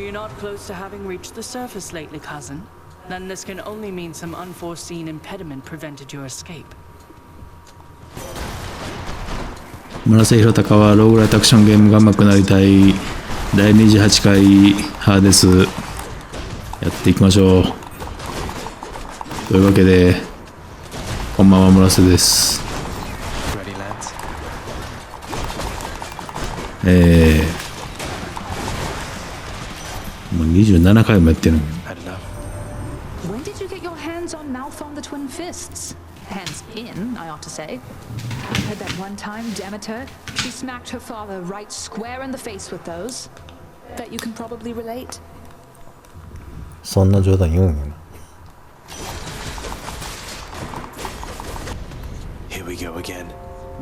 you not close to having reached the surface lately, cousin? Then this can only mean some unforeseen impediment prevented your escape. 村瀬弘隆はローグライトアクションゲームが上手くなりたい第28回派です。やっていきましょう。というわけで、こんばんは、村瀬です。もう27回もやってるの。When did you get your hands on mouth on the twin fists? Hands in, I ought to say. I heard that one time Demeter, she smacked her father right square in the face with those. Bet you can probably relate. そんな冗談言うんやな。Here we go again.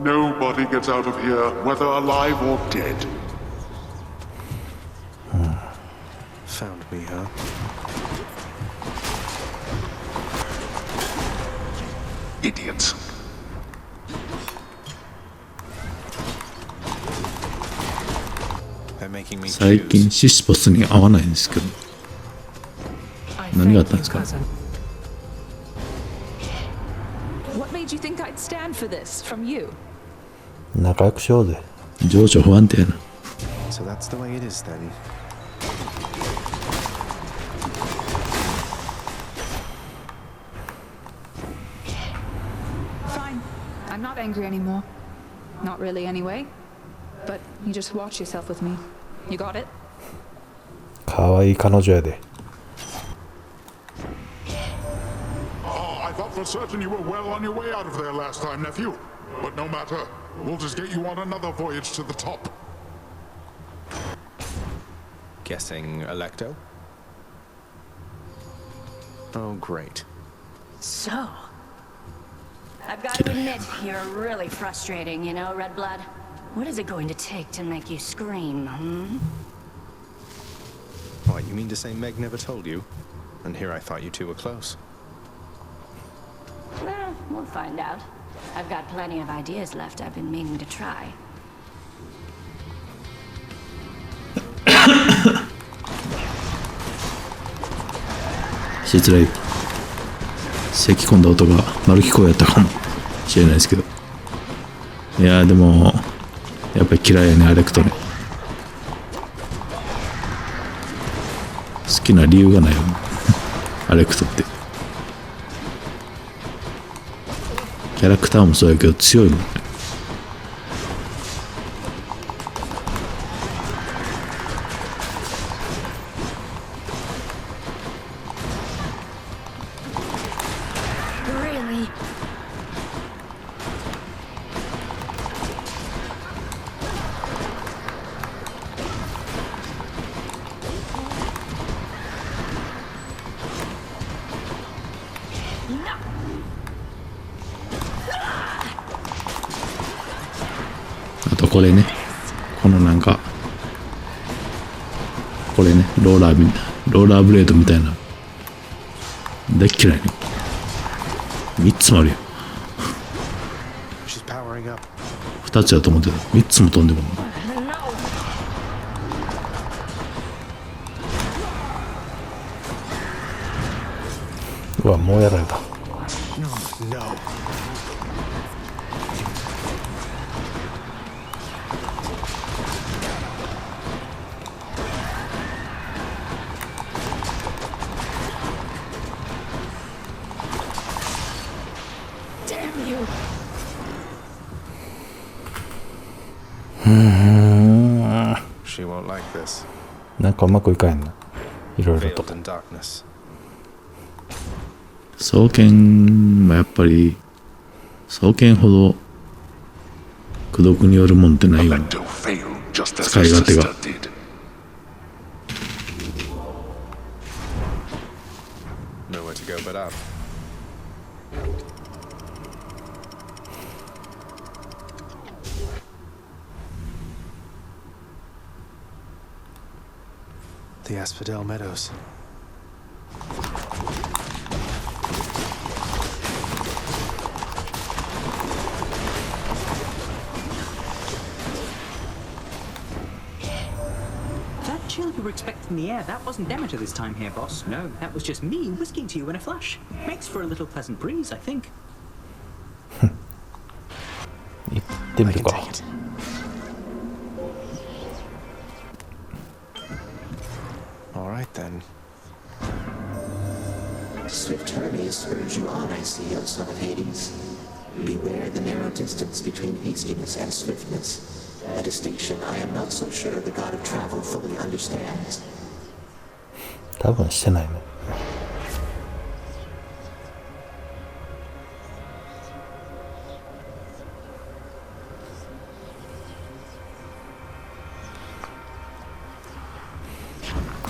Nobody gets out of here, whether alive or dead. Found me, huh? Idiots. 最近シスポスに合わないんですけど、何があったんですか？ What made you think I'd stand for this from you? 仲良くしようぜ。情緒不安定やな。So that's the way it is then. Fine. I'm not angry anymore. Not really anyway. But you just watch yourself with me. You got it? かわいい彼女やで。I thought for certain you were well on your way out of there last time, nephew. But no matter. We'll just get you on another voyage to the top. Guessing Electo? Oh, great. So, I've got to admit, you're really frustrating, you know, Red Blood. What is it going to take to make you scream, What, you mean to say Meg never told you? And here I thought you two were close. Well, we'll find out. I've got plenty of ideas left I've been meaning to try. 失礼。咳込んだ音が丸聞こえやったかもしれないですけど。いやでもやっぱり嫌いやね、アレクトね。好きな理由がないよアレクトって。キャラクターもそうやけど強いもんね。Really? あとこれね、このなんかこれね、ローラーブレードみたいな大っ嫌いね。3つもあるよ。2つやと思ってた。3つも飛んでくる。うわ、もうやられた。なんかうまくいかへんな。いろいろと。双剣もやっぱり双剣ほど功徳によるもんってないよな。使い勝手が。The Asphodel Meadows. That children were expecting the air. That wasn't Demeter this time here, boss. No, that was just me whisking to you in a flash. Makes for a little pleasant breeze, I think. 行ってみるか。All right then. Swift Hermes urge you on, I see, O son of Hades. Beware the narrow distance between hastiness and swiftness, a distinction I am not so sure the god of travel fully understands. 多分してないね。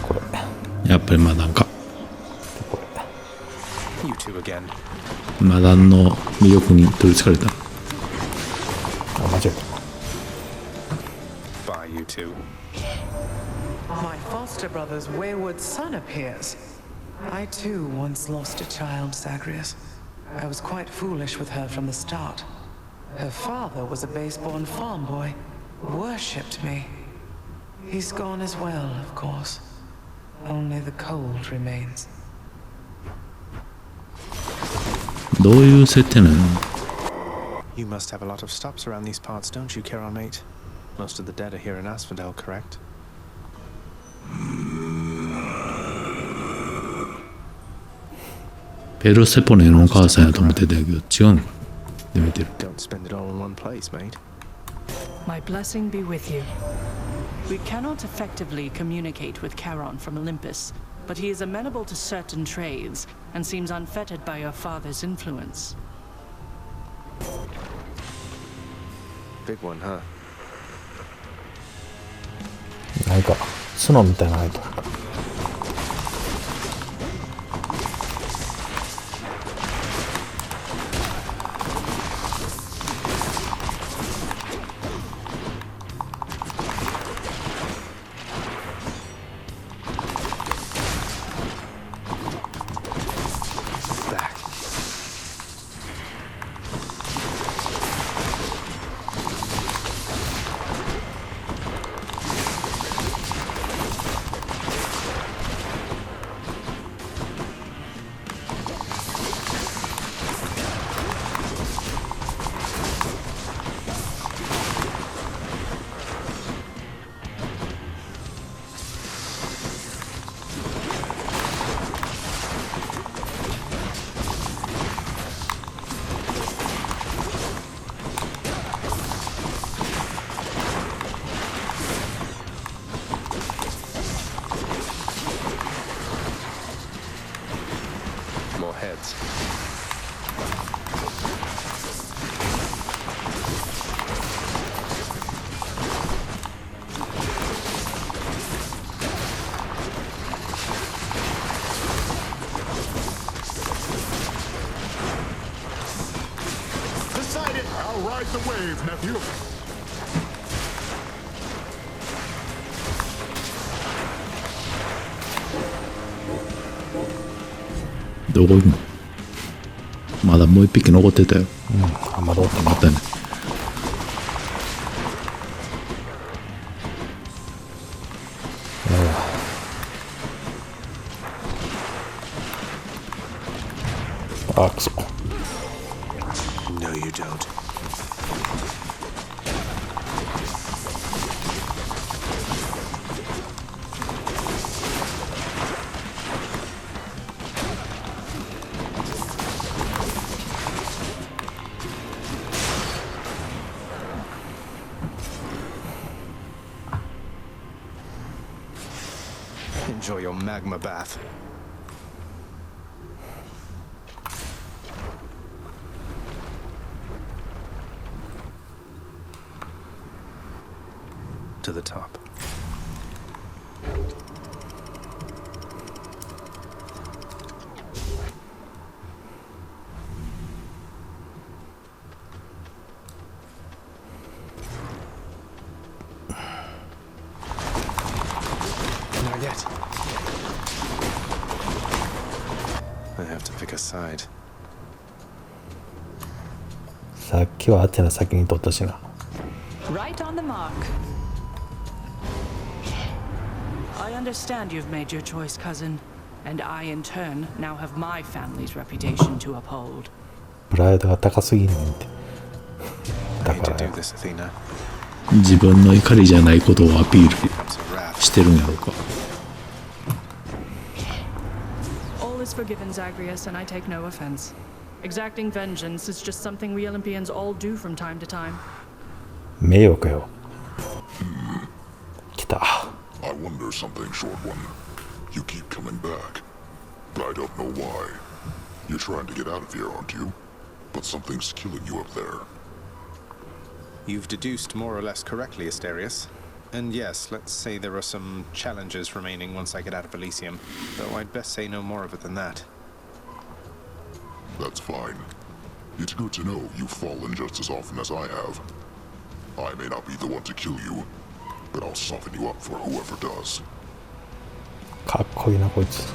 これ。やっぱりマダンか。これ。 You two again. マダンの魅力に取りつかれた。あ、間違えた。 Bye, you two. My foster brother's wayward son appears. I too once lost a child, Zagreus. I was quite foolish with her from the start. Her father was a base-born farm boy, worshipped me. He's gone as well, of course. Only the cold remains. どういう設定なの？ You must have a lot of stops around these parts, don't you, Charon, mate? Most of the dead are here in Asphodel, correct? ペルセポネのお母さんやと思ってたけど違うの？で見てる。 Don't spend it all in one place, mate. My blessing be with you. We cannot effectively communicate with Charon from Olympus, but he is amenable to certain trades and seems unfettered by your father's influence. Big one, huh? なんか角みたいなの入った。More heads. Decided. I'll ride the wave, nephew. どこ行くの？まだもう一匹残ってたよ。あんまどうってまたね。あ、くそ。 No, you don't. Enjoy your magma bath. To the top. Not yet. I have to pick a side. さっきはアテナ先に取ったしな。 Right on the mark. I understand you've made your choice, cousin, and I, in turn, now have my family's reputation to uphold. プライドが高すぎんねんって。だ I hate か to ら do this, Athena. 自分の怒りじゃないことをアピールしてるんやろうか。All is forgiven, Zagreus, and I take no offense. Exacting vengeance is just something we Olympians all do from time to time. 名誉かよ。来た。I wonder something, short one. You keep coming back. I don't know why. You're trying to get out of here, aren't you? But something's killing you up there. You've deduced more or less correctly, Asterius. And yes, let's say there are some challenges remaining once I get out of Elysium, though I'd best say no more of it than that. That's fine. It's good to know you've fallen just as often as I have. I may not be the one to kill you, but I'll soften you up for whoever does. かっこいいなこいつ。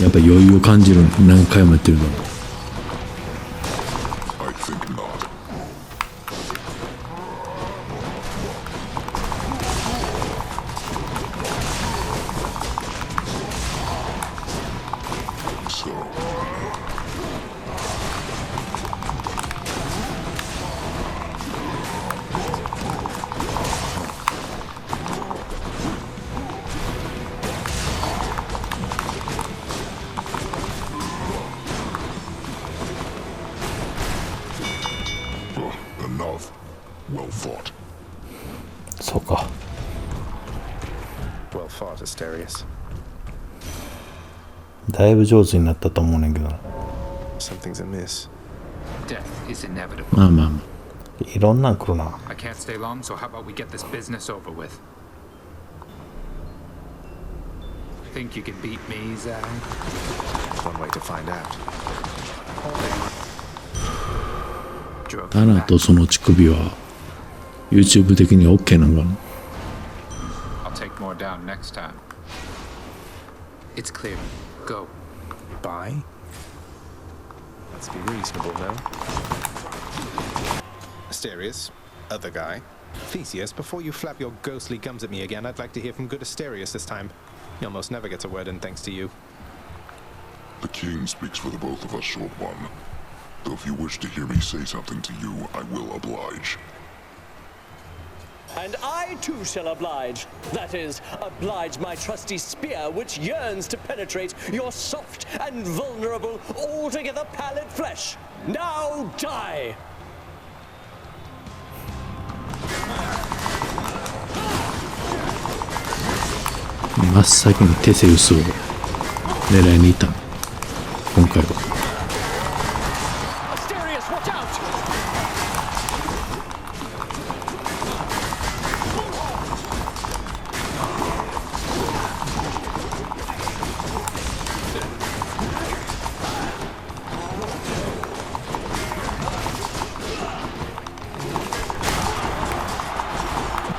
やっぱ余裕を感じる。何回もやってるの。I think not. So. Enough. Well fought. そうか。 Well fought, Asterius. だいぶ上手になったと思うねんけどな。 Something's amiss. Death is inevitable. まあまあまあ。いろんなん来るな。 I can't stay long, so how about we get this business over with? Think you can beat me, Zag? One way to find out. アナとその乳首は YouTube 的には OK なのかな。 I'll take more down next time. It's clear. Go. Bye? Let's be reasonable, no? Asterius, other guy. Theseus, before you flap your ghostly gums at me again, I'd like to hear from good Asterius this time. He almost never gets a word in thanks to you. The king speaks for the both of us, short one. Though if you wish to hear me say something to you, I will oblige. And I too shall oblige. That is, oblige my trusty spear, which yearns to penetrate your soft and vulnerable, altogether pallid flesh. Now die! 真っ先にテセウスを狙いに行ったの今回は。 Asterius, watch out!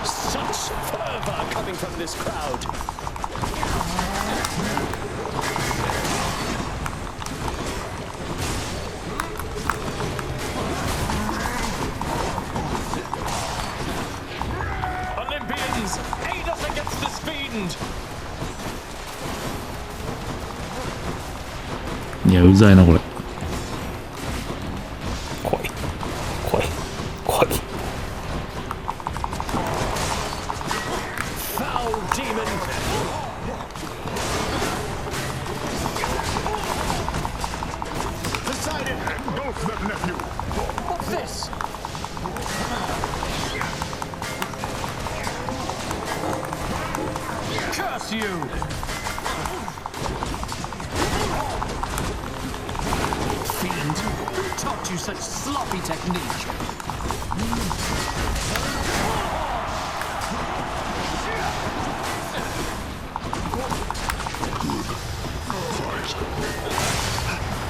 Such fervor coming from this crowd. Olympians, aid us against this fiend! いやうざいなこれ。来い来い来い。 Foul demon! Decided and both them, nephew. What's this? curse you! Fiend, who taught you such sloppy technique?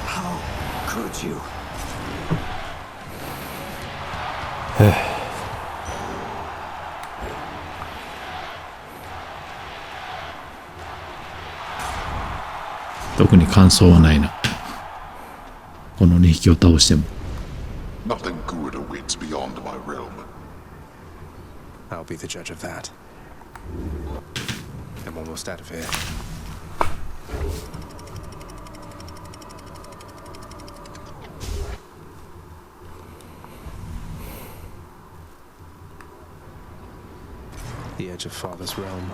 How could you? 特に感想はないな。この2匹を倒しても。 Nothing good awaits beyond my realm. I'll be the judge of that. I'm almost out of here. The edge of Father's realm.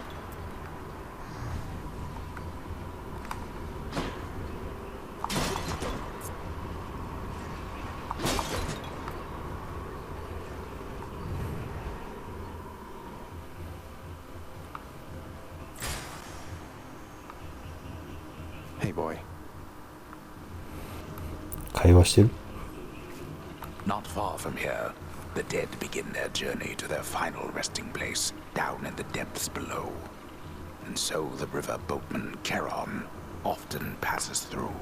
Hey boy. 会話してる Not far from here, the dead begin their journey to their final resting place, down in the depths below. And so the river boatman Charon often passes through.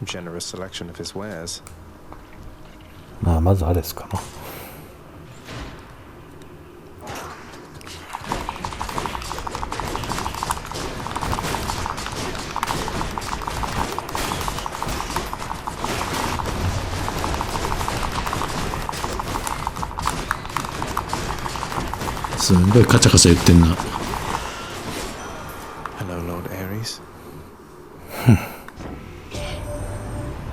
Generous selection of his wares. まあまずあれですかな。すんごいカチャカチャ言ってんな。 Hello, Lord Ares.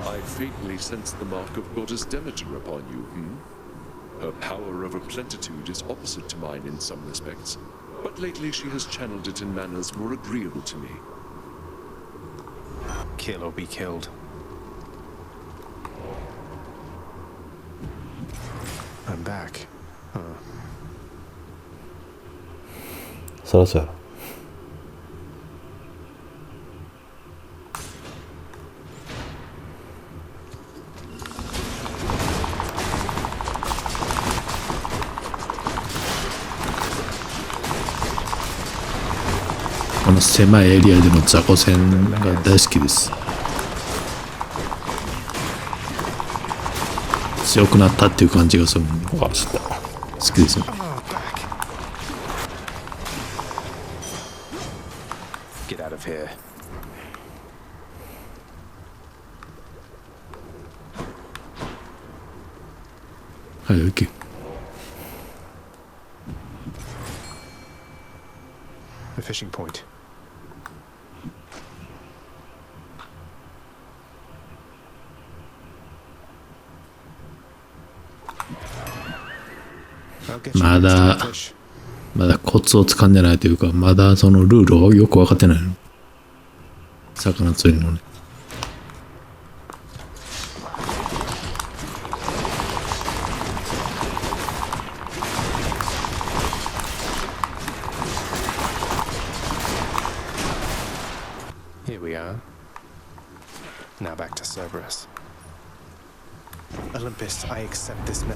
I faintly sense the mark of goddess Demeter upon you, Her power over plenitude is opposite to mine in some respects, but lately she has channeled it in manners more agreeable to me. Kill or be killed. I'm back. Huh. そらそうやろ。この狭いエリアでの雑魚戦が大好きです。強くなったっていう感じがするのが好きですね。Get out of here. Hadi bakayım. The fishing point.まだコツをつかんでないというか、まだそのルールをよく分かってないの。魚釣りのね。Here we are. Now back to Cerberus. Olympus, I accept this now.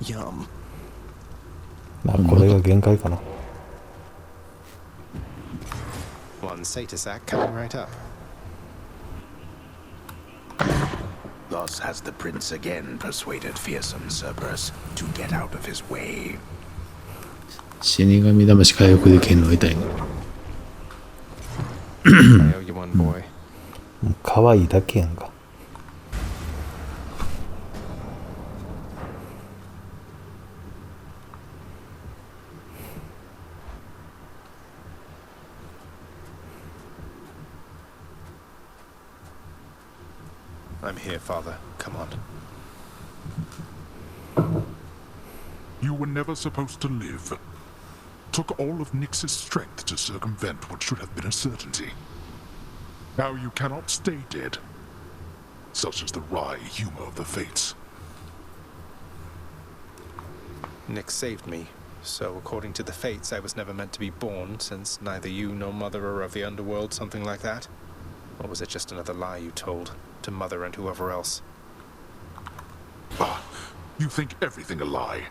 Yum. まあこれが限界かな。One satyr sack coming right up. Thus has the prince again persuaded fearsome Cerberus to get out of his way. 死神魂回復できるの痛いな。I owe you one, boy. 可愛いだけやんか。I'm here, Father. Come on. You were never supposed to live. Took all of Nyx's strength to circumvent what should have been a certainty. Now you cannot stay dead. Such is the wry humor of the fates. Nick saved me, so according to the fates, I was never meant to be born, since neither you nor Mother are of the underworld, something like that? Or was it just another lie you told to Mother and whoever else? You think everything a lie.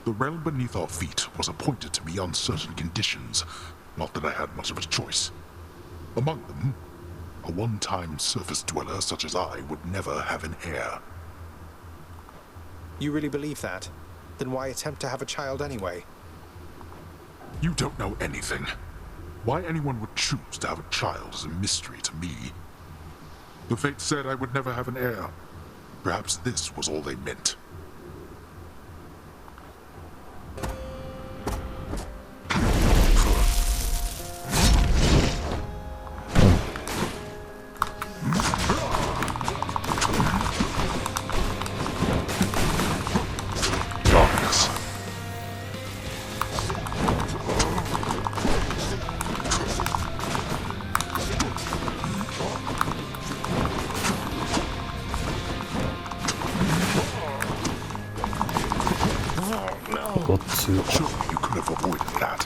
The realm beneath our feet was appointed to me on certain conditions, not that I had much of a choice. Among them, a one-time surface dweller such as I would never have an heir. You really believe that? Then why attempt to have a child anyway? You don't know anything. Why anyone would choose to have a child is a mystery to me. The fates said I would never have an heir. Perhaps this was all they meant. Surely you could have avoided that.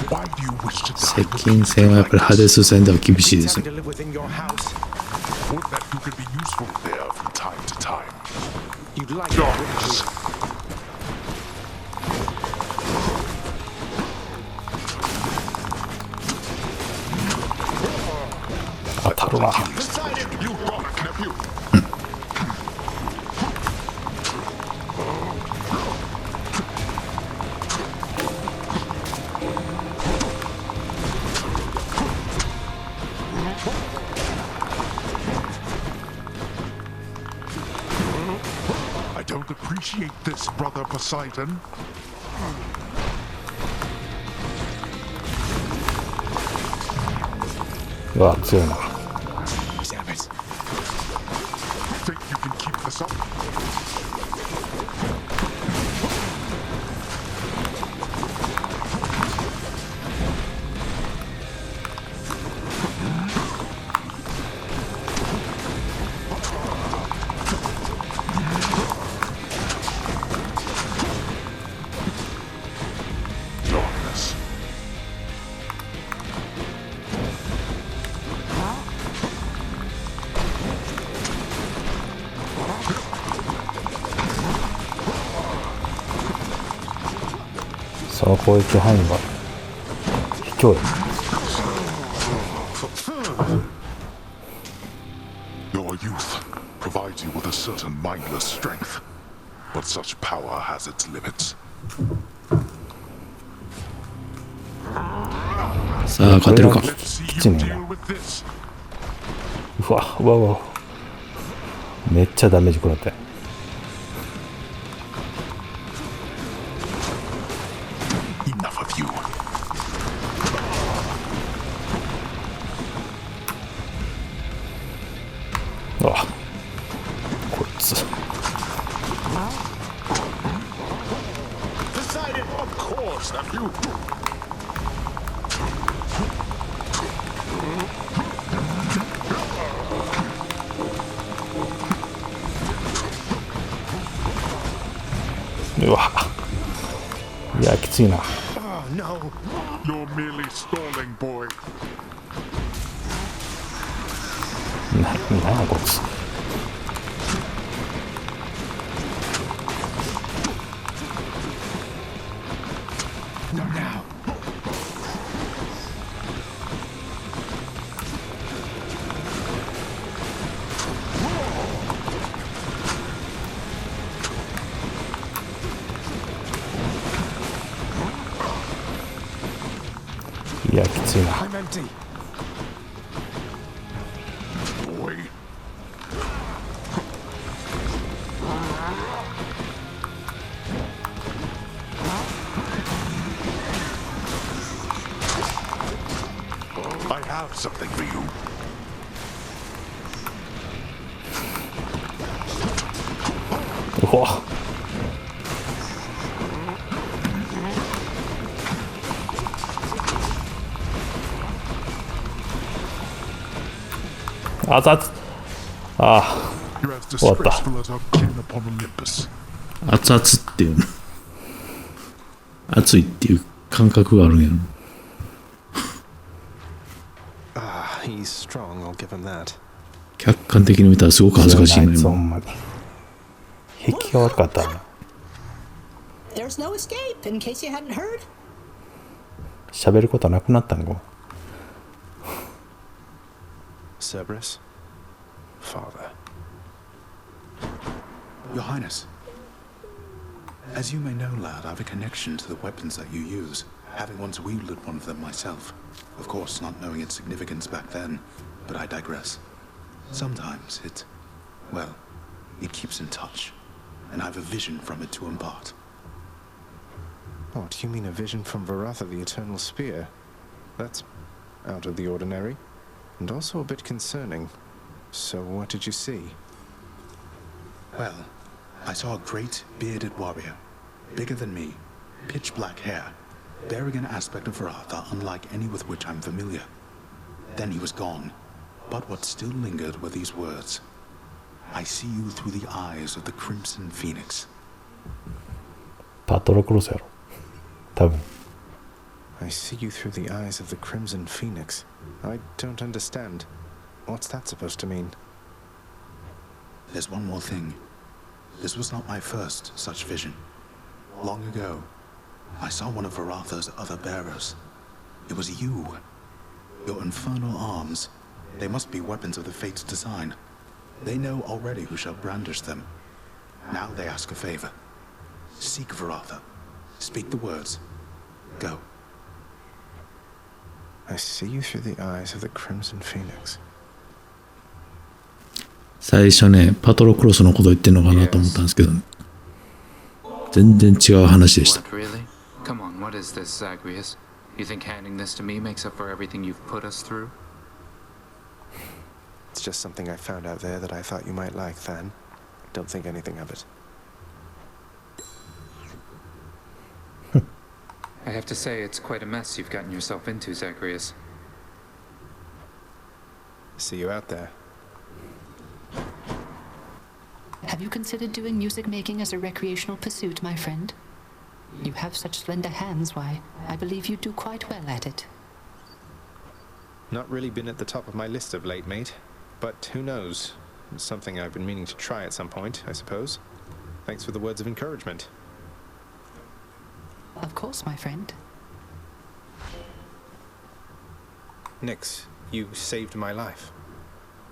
Why do you wish to die? 接近戦はやっぱりハデス戦では厳しいですね。 Would that you could be useful there from time to time. You'd like Darkness. I don't appreciate this, Brother Poseidon. Wow, 強いな。 Think you can keep this up? Darkness. So の攻撃範囲が卑怯や。 Your youth provides you with a certain mindless strength, but such power has its limits. さあ勝てるか。 Let's see you deal with this. うわうわうわ。めっちゃダメージ食らって。 Enough of you. うわこいつ。 Decided, of course, nephew.うわ。いやきついな。 Oh no. You're merely stalling, boy. なんやこいつ。 Not now. Yeah, I can see that. I'm empty. Boy. I have something for you. Whoa. 熱々。ああ、 You're as 終わった。 disgraceful as our kin upon Olympus. 熱々っていうの。熱いっていう感覚があるんやろ。Ah, he's strong, I'll give him that. 客観的に見たらすごく恥ずかしいのあいつほ今。んまに。引きが悪かったな。 There's no escape, in case you hadn't heard. 喋ることなくなったんか。 Cerberus? Father. Your Highness. As you may know, lad, I've a connection to the weapons that you use, having once wielded one of them myself. Of course, not knowing its significance back then, but I digress. Sometimes it keeps in touch, and I've a vision from it to impart. Oh, do you mean a vision from Varatha, the Eternal Spear? That's out of the ordinary, and also a bit concerning. So what did you see? Well, I saw a great, bearded warrior, bigger than me, pitch black hair, bearing an aspect of Varatha unlike any with which I'm familiar. Then he was gone, but what still lingered were these words. I see you through the eyes of the Crimson Phoenix. パトロクロスやろ。多分。 I see you through the eyes of the Crimson Phoenix. I don't understand. What's that supposed to mean? There's one more thing. This was not my first such vision. Long ago, I saw one of Varatha's other bearers. It was you. Your infernal arms. They must be weapons of the Fates' design. They know already who shall brandish them. Now they ask a favor. Seek Varatha. Speak the words. Go. I see you through the eyes of the Crimson Phoenix. 最初ね、パトロクロスのこと言ってんのかなと思ったんですけど、ね、全然違う話でした。 What, really? Come on, what is this, Zagreus? You think handing this to me makes up for everything you've put us through? It's just something I found out there that I thought you might like, Than. Don't think anything of it. I have to say, it's quite a mess you've gotten yourself into, Zagreus. See you out there. Have you considered doing music making as a recreational pursuit, my friend? You have such slender hands, why, I believe you do quite well at it. Not really been at the top of my list of late, mate. But who knows? It's something I've been meaning to try at some point, I suppose. Thanks for the words of encouragement. Of course, my friend. Nix, you saved my life.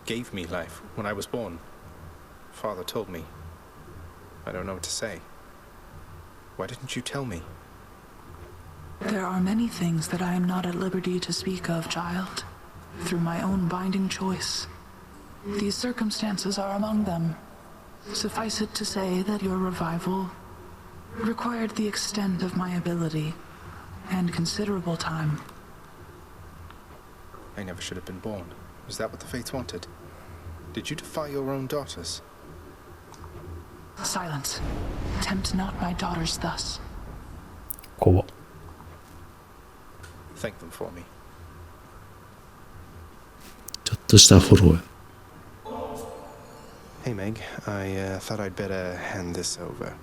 Gave me life when I was born. Father told me. I don't know what to say. Why didn't you tell me? There are many things that I am not at liberty to speak of, child, through my own binding choice. These circumstances are among them. Suffice it to say that your revival required the extent of my ability and considerable time. I never should have been born. Is that what the Fates wanted? Did you defy your own daughters? Silence. Tempt not my daughters thus. 怖っ。 Thank them for me. ちょっとしたフォローや。 Hey Meg, I thought I'd better hand this over.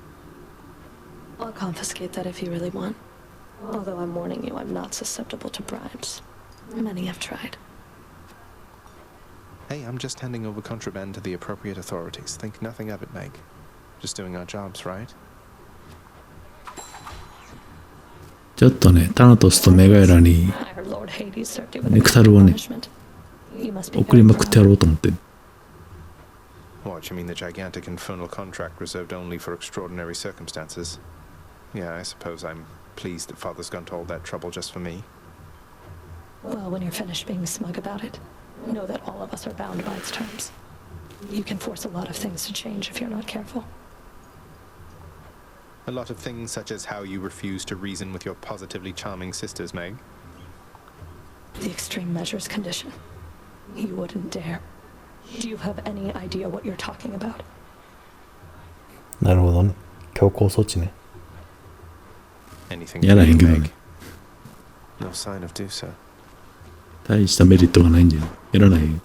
I'll confiscate that if you really want. Although I'm warning you, I'm not susceptible to bribes. Many have tried. Hey, I'm just handing over contraband to the appropriate authorities. Think nothing of it, Meg. Just doing our jobs, right? ちょっとね、タナトスとメガエラに I heard Lord Hades served you with ネクタルをね、 You must be 送りまくってやろうと思って。 What, you mean the gigantic infernal contract reserved only for extraordinary circumstances? Yeah, I suppose I'm pleased that Father's gone to all that trouble just for me. Well, when you're finished being smug about it, know that all of us are bound by its terms. You can force a lot of things to change if you're not careful. A lot of things such as how you refuse to reason with your positively charming sisters, Meg. The extreme measures condition. You wouldn't dare. Do you have any idea what you're talking about? なるほどね。強行措置ね。 Anything やらへんけど Meg. ね。 No sign of do so. 大したメリットがないんじゃん。やらないよ。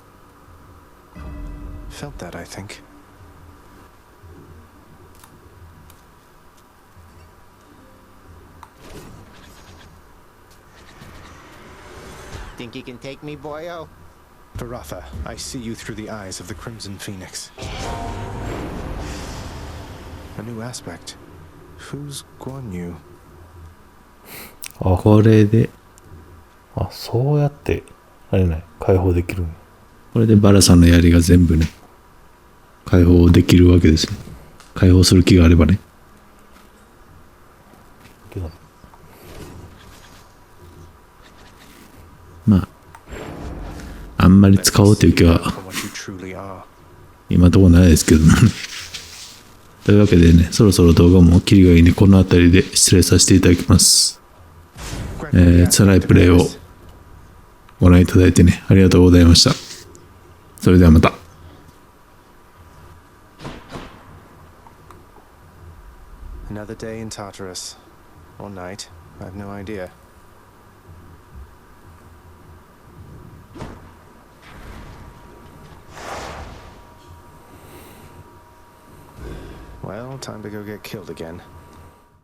felt that, I think. Think you can take me, boyo? Varatha, I see you through the eyes of the Crimson Phoenix. A new aspect. Who's Guan Yu? あ、これで、あ、そうやって、あれね、解放できるんや。これでバラさんの槍が全部ね、解放できるわけですね。解放する気があればね。まあ、あんまり使おうという気は、今のところないですけども。というわけでね、そろそろ動画も切りがいいんで、この辺りで失礼させていただきます。辛いプレイをご覧いただいてね、ありがとうございました。それではまた。Another day in Tartarus. Or night. I have no idea. Well, time to go get killed again.